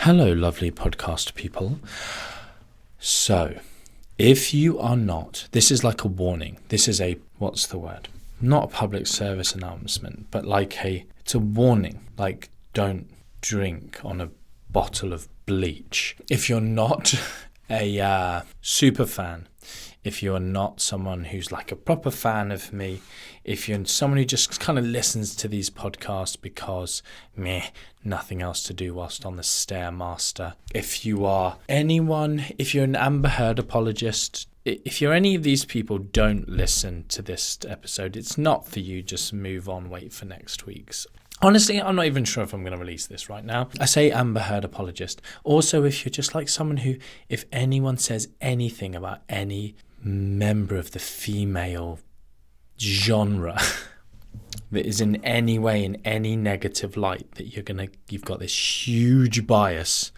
Hello, lovely podcast people. So, if you are not, this is like a warning. This is not a public service announcement, but it's a warning. Like, don't drink on a bottle of bleach. If you're not a super fan, if you're not someone who's like a proper fan of me, if you're someone who just kind of listens to these podcasts because nothing else to do whilst on the Stairmaster, if you're an Amber Heard apologist, if you're any of these people, don't listen to this episode. It's not for you. Just move on, wait for next week's. Honestly, I'm not even sure if I'm going to release this right now. I say Amber Heard apologist. Also, if you're just like someone who, if anyone says anything about any member of the female genre that is in any way, in any negative light, that you've got this huge bias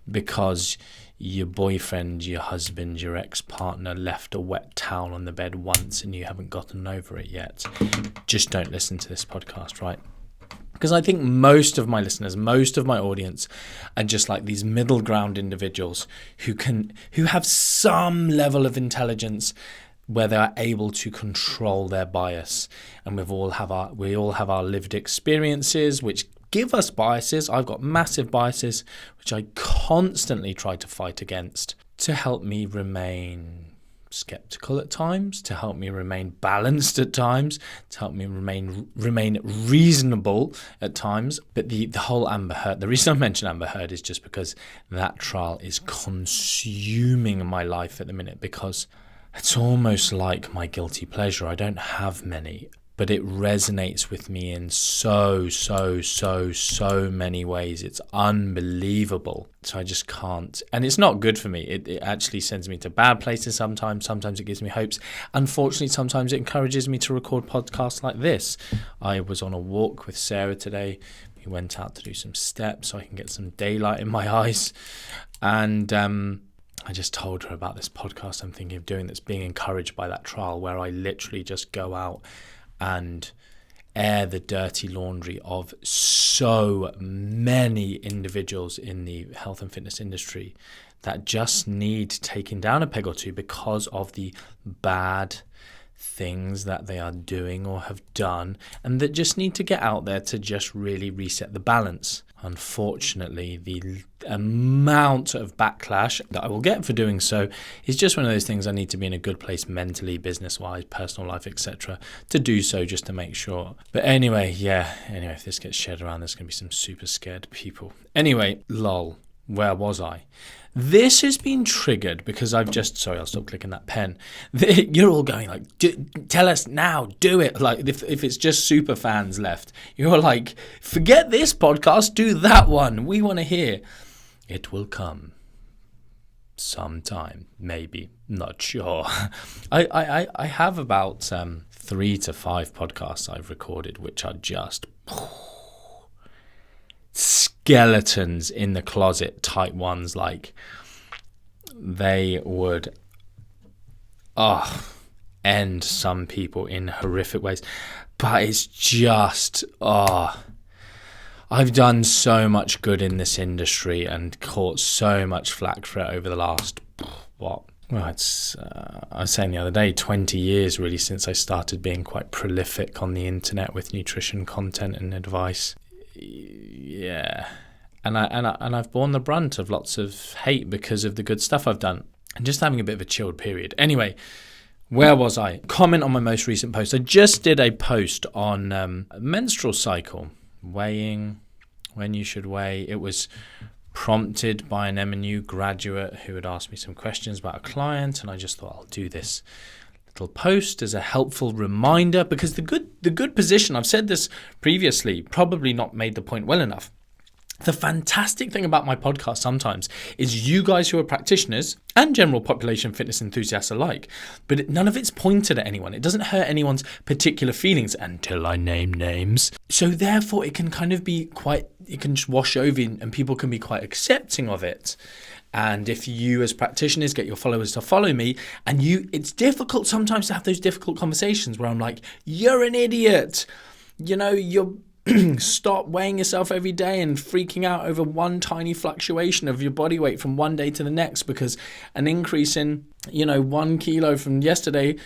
because your boyfriend, your husband, your ex-partner left a wet towel on the bed once and you haven't gotten over it yet, just don't listen to this podcast, right? Because I think most of my listeners, most of my audience are just like these middle ground individuals who have some level of intelligence where they are able to control their bias. And we all have our lived experiences which give us biases. I've got massive biases which I constantly try to fight against to help me remain skeptical at times, to help me remain balanced at times, to help me remain reasonable at times. But the whole Amber Heard, the reason I mention Amber Heard is just because that trial is consuming my life at the minute, because it's almost like my guilty pleasure. I don't have many, but it resonates with me in so many ways. It's unbelievable. So I just can't. And it's not good for me. It actually sends me to bad places sometimes. Sometimes it gives me hopes. Unfortunately, sometimes it encourages me to record podcasts like this. I was on a walk with Sarah today. We went out to do some steps so I can get some daylight in my eyes. And I just told her about this podcast I'm thinking of doing that's being encouraged by that trial, where I literally just go out and air the dirty laundry of so many individuals in the health and fitness industry that just need taking down a peg or two because of the bad things that they are doing or have done, and that just need to get out there to just really reset the balance. Unfortunately, the amount of backlash that I will get for doing so is just one of those things. I need to be in a good place mentally, business-wise, personal life, etc., to do so, just to make sure. But anyway, if this gets shared around, there's going to be some super scared people. Anyway, lol, where was I? This has been triggered because I'll stop clicking that pen. You're all going like, tell us now, do it. Like if it's just super fans left, you're like, forget this podcast, do that one. We want to hear. It will come sometime, maybe, not sure. I have about 3 to 5 podcasts I've recorded which are just skeletons in the closet type ones. Like they would end some people in horrific ways, but it's just I've done so much good in this industry and caught so much flack for it over the last I was saying the other day, 20 years really since I started being quite prolific on the internet with nutrition content and advice. Yeah, and I've borne the brunt of lots of hate because of the good stuff I've done, and just having a bit of a chilled period. Anyway, where was I? Comment on my most recent post. I just did a post on menstrual cycle, weighing, when you should weigh. It was prompted by an M&U graduate who had asked me some questions about a client, and I just thought I'll do this little post as a helpful reminder, because the good position, I've said this previously, probably not made the point well enough. The fantastic thing about my podcast sometimes is you guys who are practitioners and general population fitness enthusiasts alike, but none of it's pointed at anyone. It doesn't hurt anyone's particular feelings until I name names. So therefore it can kind of be it can just wash over and people can be quite accepting of it. And if you as practitioners get your followers to follow me, and it's difficult sometimes to have those difficult conversations where I'm like, you're an idiot. You know, Stop weighing yourself every day and freaking out over one tiny fluctuation of your body weight from one day to the next, because an increase in, 1 kilo from yesterday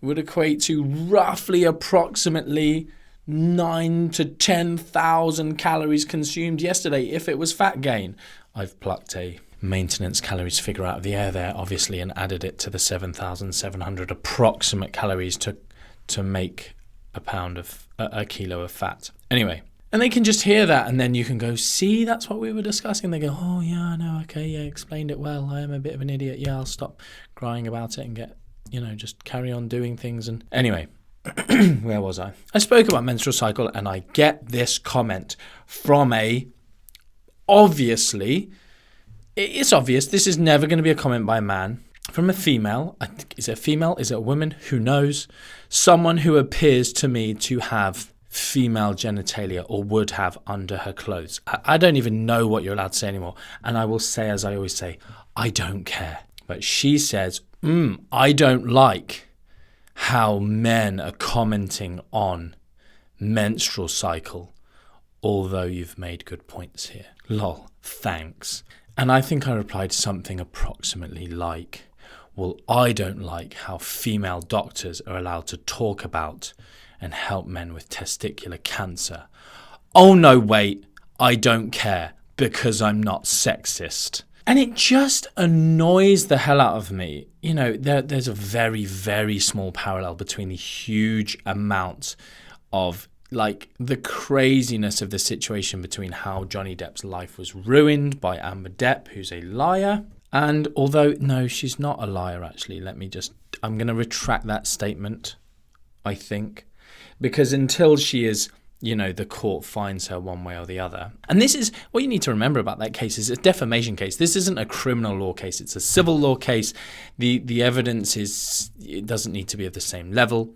would equate to roughly approximately 9 to 10,000 calories consumed yesterday if it was fat gain. I've plucked a maintenance calories figure out of the air there, obviously, and added it to the 7,700 approximate calories to make a kilo of fat. Anyway, and they can just hear that, and then you can go, see, that's what we were discussing. They go, oh yeah, I know, okay, yeah, explained it well. I am a bit of an idiot. Yeah, I'll stop crying about it and get, just carry on doing things. And anyway, where was I? I spoke about menstrual cycle, and I get this comment from obviously, it's obvious, this is never going to be a comment by a man, from a female. I think, is it a female? Is it a woman? Who knows? Someone who appears to me to have female genitalia, or would have under her clothes. I don't even know what you're allowed to say anymore. And I will say, as I always say, I don't care. But she says, I don't like how men are commenting on menstrual cycle, although you've made good points here. Lol, thanks. And I think I replied something approximately like, well, I don't like how female doctors are allowed to talk about and help men with testicular cancer. Oh no, wait, I don't care, because I'm not sexist. And it just annoys the hell out of me. There's a very, very small parallel between the huge amount of the craziness of the situation between how Johnny Depp's life was ruined by Amber Depp, who's a liar. And although, no, she's not a liar, actually. I'm going to retract that statement, I think. Because until she is, the court finds her one way or the other. And this is what you need to remember about that case is a defamation case. This isn't a criminal law case. It's a civil law case. The evidence it doesn't need to be of the same level.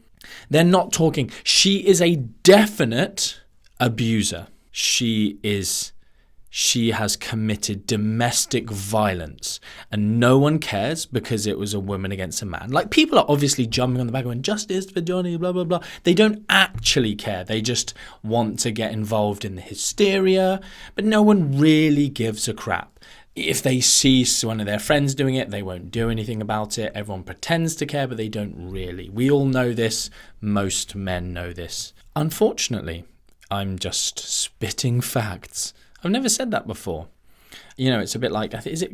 They're not talking. She is a definite abuser. She has committed domestic violence, and no one cares because it was a woman against a man. People are obviously jumping on the back and justice for Johnny, blah, blah, blah. They don't actually care. They just want to get involved in the hysteria, but no one really gives a crap. If they see one of their friends doing it, they won't do anything about it. Everyone pretends to care, but they don't really. We all know this. Most men know this. Unfortunately, I'm just spitting facts. I've never said that before. It's a bit like, this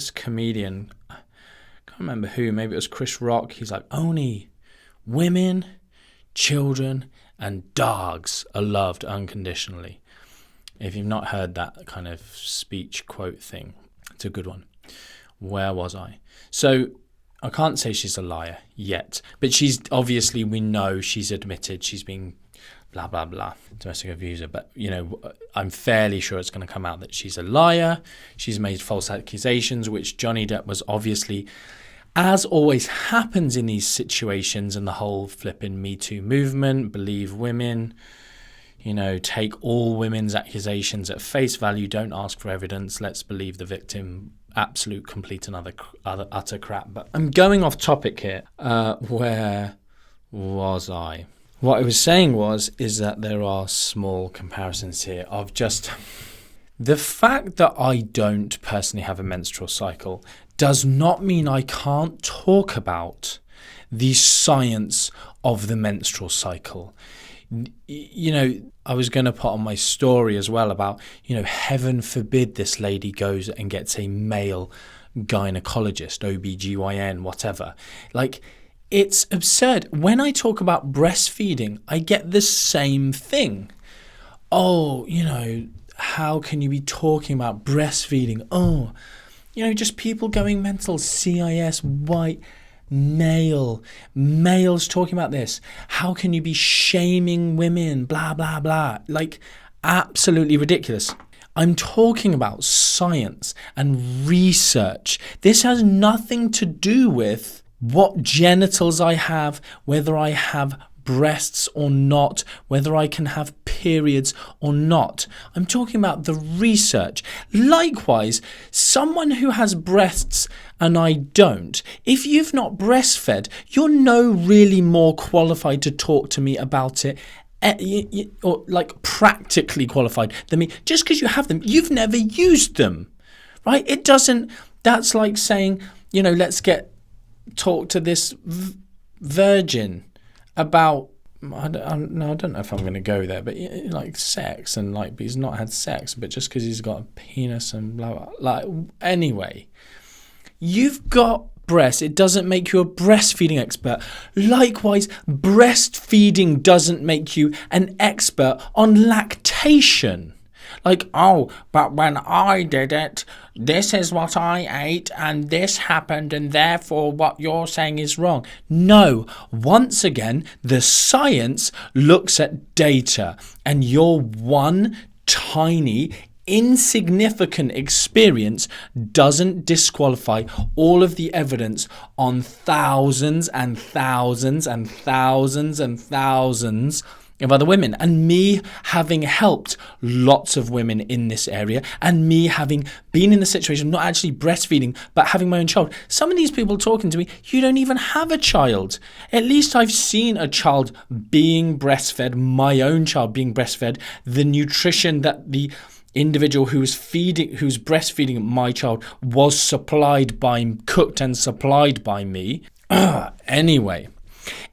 comedian, I can't remember who, maybe it was Chris Rock. He's like, only women, children, and dogs are loved unconditionally. If you've not heard that kind of speech quote thing, it's a good one. Where was I? So I can't say she's a liar yet, but she's obviously, we know she's admitted she's been blah, blah, blah, domestic abuser. But, I'm fairly sure it's going to come out that she's a liar. She's made false accusations, which Johnny Depp was obviously, as always happens in these situations, and the whole flipping Me Too movement, believe women, take all women's accusations at face value, don't ask for evidence, let's believe the victim, absolute, complete, and utter crap. But I'm going off topic here. Where was I? What I was saying is that there are small comparisons here of just the fact that I don't personally have a menstrual cycle does not mean I can't talk about the science of the menstrual cycle. I was going to put on my story as well about, heaven forbid this lady goes and gets a male gynecologist, OBGYN, whatever. It's absurd. When I talk about breastfeeding, I get the same thing. Oh, how can you be talking about breastfeeding? Oh, just people going mental, CIS, white, males talking about this. How can you be shaming women, blah, blah, blah. Absolutely ridiculous. I'm talking about science and research. This has nothing to do with what genitals I have, whether I have breasts or not, whether I can have periods or not. I'm talking about the research. Likewise, someone who has breasts and I don't, if you've not breastfed, you're no really more qualified to talk to me about it or like practically qualified than me. Just because you have them, you've never used them, right? It doesn't. That's like saying, let's talk to this virgin about. I don't know if I'm going to go there, but like sex and like he's not had sex, but just because he's got a penis and blah blah. Like anyway, you've got breasts. It doesn't make you a breastfeeding expert. Likewise, breastfeeding doesn't make you an expert on lactation. Like, oh, but when I did it, this is what I ate and this happened and therefore what you're saying is wrong. No, once again, the science looks at data and your one tiny insignificant experience doesn't disqualify all of the evidence on thousands and thousands and thousands and thousands of other women, and me having helped lots of women in this area, and me having been in the situation, not actually breastfeeding, but having my own child. Some of these people talking to me, you don't even have a child. At least I've seen a child being breastfed, my own child being breastfed, the nutrition that the individual who's breastfeeding my child was cooked and supplied by me. Anyway,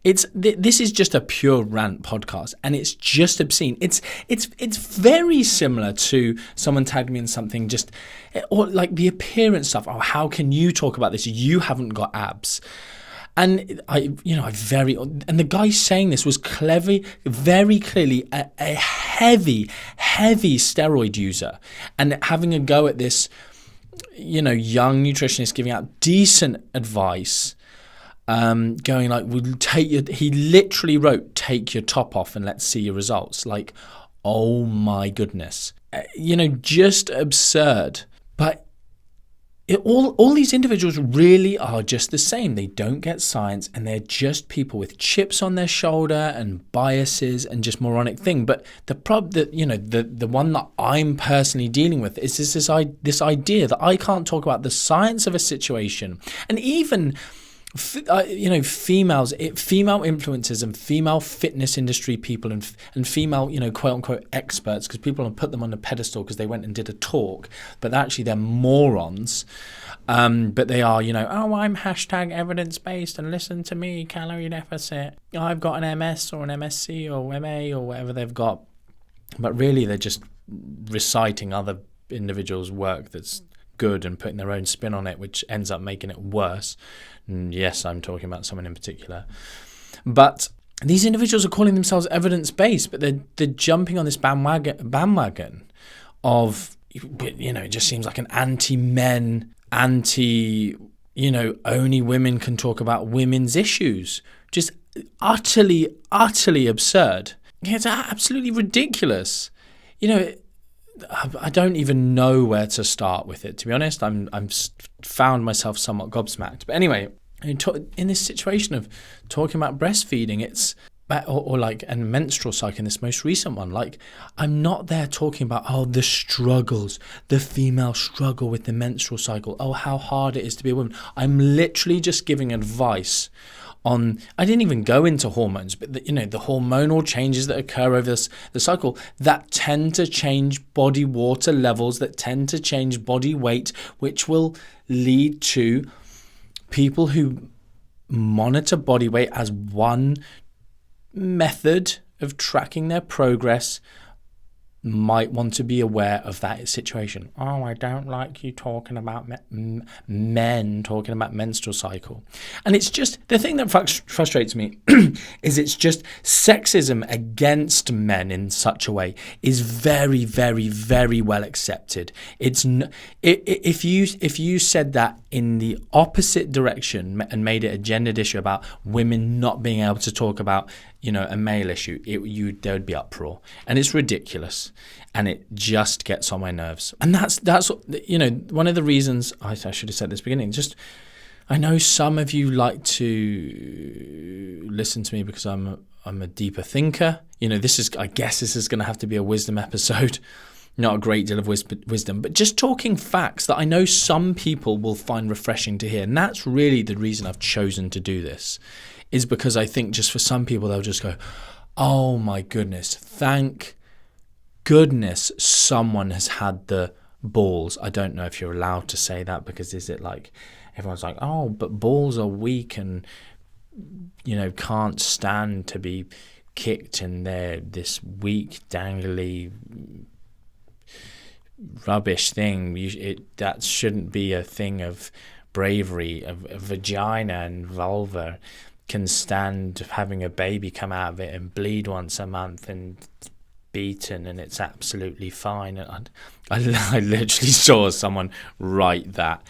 this is just a pure rant podcast, and it's just obscene. It's very similar to someone tagged me in something, just or like the appearance stuff. Oh, how can you talk about this? You haven't got abs. And the guy saying this was very clearly a heavy steroid user, and having a go at this, young nutritionist giving out decent advice, going like, he literally wrote, take your top off and let's see your results. Like, oh my goodness, just absurd. But all these individuals really are just the same. They don't get science, and they're just people with chips on their shoulder and biases and just moronic thing. But the problem that the one that I'm personally dealing with is this idea that I can't talk about the science of a situation, and even female influencers and female fitness industry people and female, quote unquote experts, because people have put them on a pedestal because they went and did a talk, but actually they're morons. But they are, I'm hashtag evidence-based and listen to me, calorie deficit. I've got an MS or an MSc or MA or whatever they've got. But really they're just reciting other individuals' work that's good and putting their own spin on it, which ends up making it worse. And yes, I'm talking about someone in particular. But these individuals are calling themselves evidence-based, but they're jumping on this bandwagon of, it just seems like an anti-men, only women can talk about women's issues. Just utterly absurd. It's absolutely ridiculous. I don't even know where to start with it, to be honest. I'm found myself somewhat gobsmacked. But anyway, in this situation of talking about breastfeeding, it's and menstrual cycle in this most recent one, like, I'm not there talking about the struggles, the female struggle with the menstrual cycle, how hard it is to be a woman. I'm literally just giving advice on, I didn't even go into hormones, but the hormonal changes that occur over the cycle that tend to change body water levels, that tend to change body weight, which will lead to people who monitor body weight as one method of tracking their progress might want to be aware of that situation. I don't like you talking about men talking about menstrual cycle. And it's just, the thing that frustrates me is it's just sexism against men in such a way is very, very, very well accepted. If you said that in the opposite direction and made it a gendered issue about women not being able to talk about a male issue, there would be uproar, and it's ridiculous, and it just gets on my nerves. And that's one of the reasons I should have said at this beginning. Just, I know some of you like to listen to me because I'm a deeper thinker. I guess this is going to have to be a wisdom episode. Not a great deal of wisdom, but just talking facts that I know some people will find refreshing to hear. And that's really the reason I've chosen to do this, is because I think just for some people, they'll just go, Oh my goodness. Thank goodness someone has had the balls. I don't know if you're allowed to say that, because is it like everyone's like, oh, but balls are weak and, you know, can't stand to be kicked, and they're this weak, dangly, rubbish thing. That shouldn't be a thing of bravery. A vagina and vulva can stand having a baby come out of it and bleed once a month and beaten, and it's absolutely fine. And I literally saw someone write that,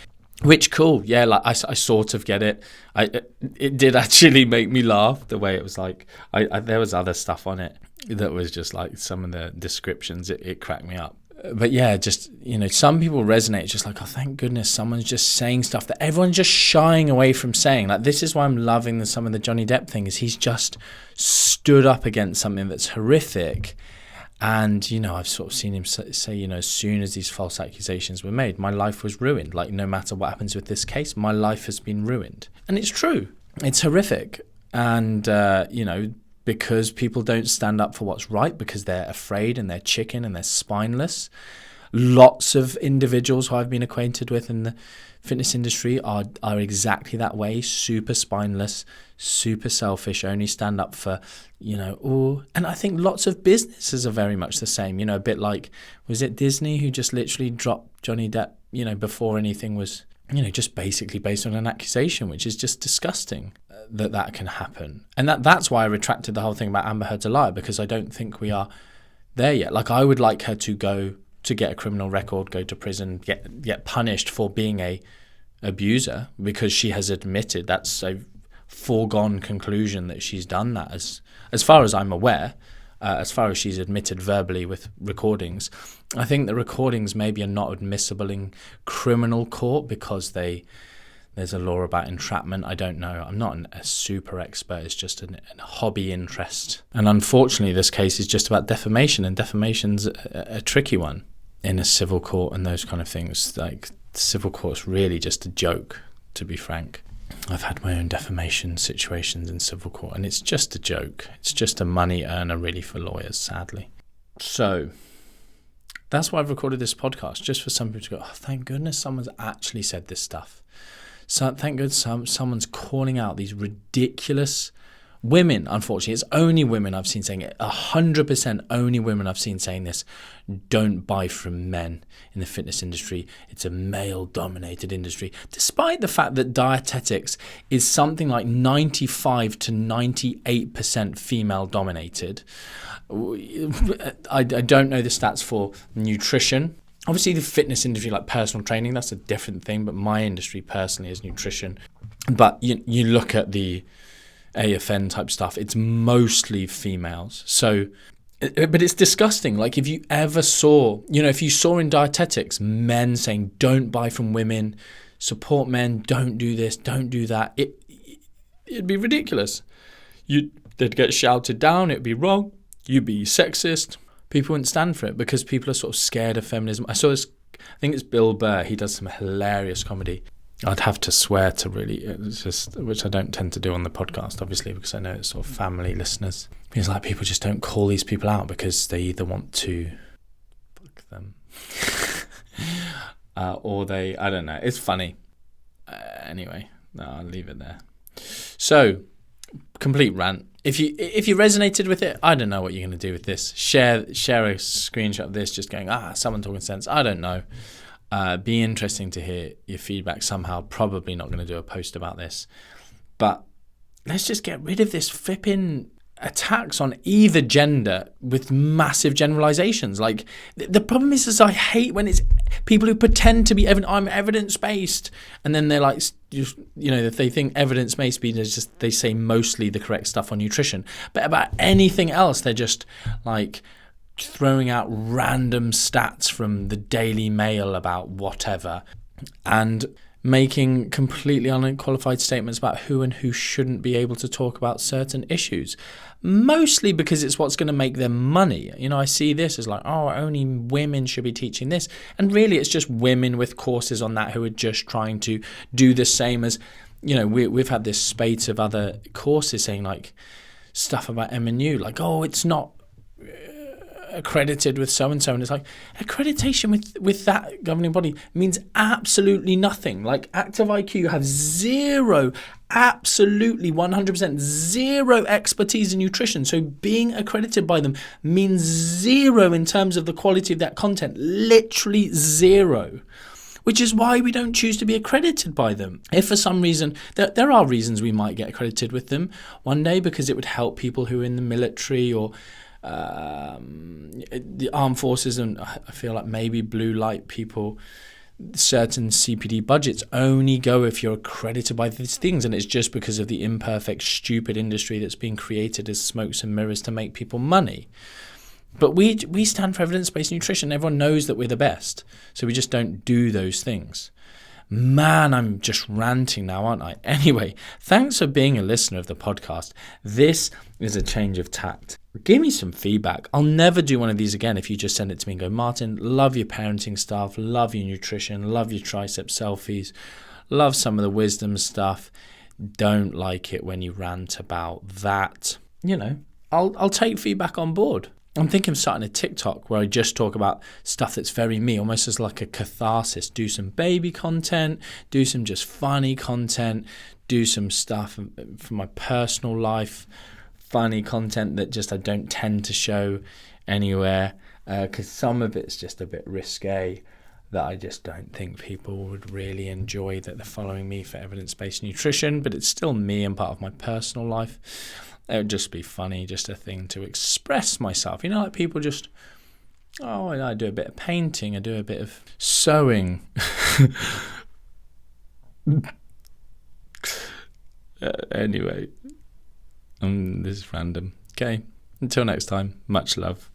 which cool, yeah, like I sort of get it. It did actually make me laugh, the way it was like, there was other stuff on it that was just like, some of the descriptions, it cracked me up. But yeah, just, you know, some people resonate just like, oh, thank goodness someone's just saying stuff that everyone's just shying away from saying. Like, this is why I'm loving some of the Johnny Depp thing, is he's just stood up against something that's horrific. And, you know, I've sort of seen him say, you know, as soon as these false accusations were made, my life was ruined. Like, no matter what happens with this case, my life has been ruined. And it's true. It's horrific. And, you know, because people don't stand up for what's right, because they're afraid and they're chicken and they're spineless. Lots of individuals who I've been acquainted with in the fitness industry are exactly that way, super spineless, super selfish, only stand up for, you know, and I think lots of businesses are very much the same, you know, a bit like, was it Disney who just literally dropped Johnny Depp, you know, before anything was, you know, just basically based on an accusation, which is just disgusting that can happen. And that's why I retracted the whole thing about Amber Heard's a liar, because I don't think we are there yet. Like, I would like her to go to get a criminal record, go to prison, get punished for being a abuser, because she has admitted, that's a foregone conclusion that she's done that, as far as I'm aware, as far as she's admitted verbally with recordings. I think the recordings maybe are not admissible in criminal court because there's a law about entrapment. I don't know. I'm not a super expert. It's just a hobby interest. And unfortunately, this case is just about defamation, and defamation's a tricky one in a civil court and those kind of things. Like, civil court's really just a joke, to be frank. I've had my own defamation situations in civil court, and it's just a joke. It's just a money earner, really, for lawyers, sadly. So that's why I've recorded this podcast, just for some people to go, oh, thank goodness someone's actually said this stuff. So thank goodness someone's calling out these ridiculous women. Unfortunately, it's only women I've seen saying it. 100% only women I've seen saying this. Don't buy from men in the fitness industry. It's a male-dominated industry. Despite the fact that dietetics is something like 95 to 98% female-dominated. I don't know the stats for nutrition. Obviously, the fitness industry, like personal training, that's a different thing. But my industry personally is nutrition. But you look at the AFN type stuff, it's mostly females. So, but it's disgusting. Like, if you ever saw, you know, if you saw in dietetics men saying, don't buy from women, support men, don't do this, don't do that, it'd be ridiculous. They'd get shouted down, it'd be wrong, you'd be sexist. People wouldn't stand for it because people are sort of scared of feminism. I saw this, I think it's Bill Burr, he does some hilarious comedy. I'd have to swear to really, it's just, which I don't tend to do on the podcast, obviously, because I know it's sort of family listeners. It's like people just don't call these people out because they either want to fuck them or they, I don't know. It's funny. Anyway, no, I'll leave it there. So, complete rant. If you resonated with it, I don't know what you're going to do with this. Share a screenshot of this, just going, someone talking sense. I don't know. Be interesting to hear your feedback somehow. Probably not going to do a post about this, but let's just get rid of this flipping attacks on either gender with massive generalizations. Like, the problem is I hate when it's people who pretend to be I'm evidence-based, and then they're like, you know, if they think evidence-based means just they say mostly the correct stuff on nutrition, but about anything else they're just like throwing out random stats from the Daily Mail about whatever, and making completely unqualified statements about who and who shouldn't be able to talk about certain issues, mostly because it's what's going to make them money. You know, I see this as like, only women should be teaching this, and really it's just women with courses on that who are just trying to do the same as, you know, we've had this spate of other courses saying like, stuff about M&U, like, oh, it's not accredited with so-and-so, and it's like, accreditation with that governing body means absolutely nothing. Like, Active IQ have zero, absolutely 100% zero expertise in nutrition, so being accredited by them means zero in terms of the quality of that content, literally zero. Which is why we don't choose to be accredited by them. If for some reason, there are reasons we might get accredited with them one day, because it would help people who are in the military or the armed forces, and I feel like maybe blue light people. Certain CPD budgets only go if you're accredited by these things, and it's just because of the imperfect, stupid industry that's being created as smokes and mirrors to make people money. But we stand for evidence-based nutrition. Everyone knows that we're the best, so we just don't do those things. Man, I'm just ranting now, aren't I? Anyway, thanks for being a listener of the podcast. This is a change of tact. Give me some feedback. I'll never do one of these again if you just send it to me and go, Martin, love your parenting stuff, love your nutrition, love your tricep selfies, love some of the wisdom stuff. Don't like it when you rant about that. You know, I'll take feedback on board. I'm thinking of starting a TikTok where I just talk about stuff that's very me, almost as like a catharsis. Do some baby content, do some just funny content, do some stuff from my personal life, funny content that just I don't tend to show anywhere, because some of it's just a bit risque that I just don't think people would really enjoy, that they're following me for evidence-based nutrition, but it's still me and part of my personal life. It would just be funny, just a thing to express myself. You know, like people just, oh, I do a bit of painting, I do a bit of sewing. Anyway, this is random. Okay, until next time, much love.